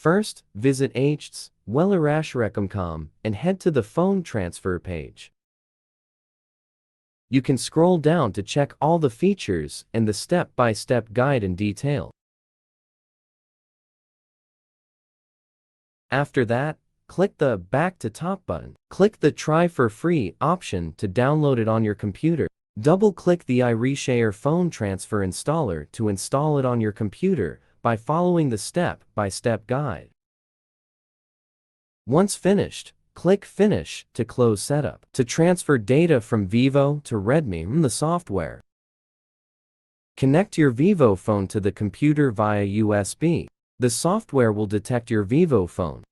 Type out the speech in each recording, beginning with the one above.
First, visit iReaShare.com and head to the phone transfer page. You can scroll down to check all the features and the step-by-step guide in detail. After that, click the Back to Top button. Click the Try for Free option to download it on your computer. Double-click the iReaShare phone transfer installer to install it on your computer by following the step-by-step guide. Once finished, click Finish to close setup. To transfer data from Vivo to Redmi from the software, connect your Vivo phone to the computer via USB. The software will detect your Vivo phone.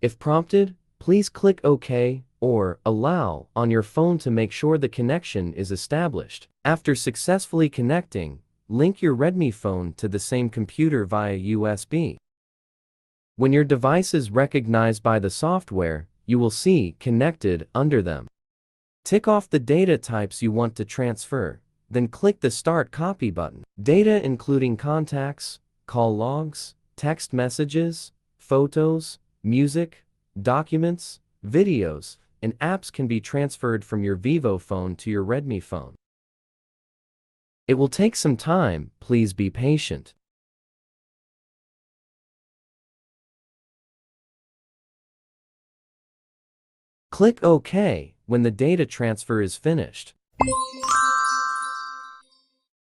If prompted, please click OK or Allow on your phone to make sure the connection is established. After successfully connecting, link your Redmi phone to the same computer via USB. When your device is recognized by the software, you will see Connected under them. Tick off the data types you want to transfer, then click the Start Copy button. Data including contacts, call logs, text messages, photos, music, documents, videos, and apps can be transferred from your Vivo phone to your Redmi phone. It will take some time, please be patient. Click OK when the data transfer is finished.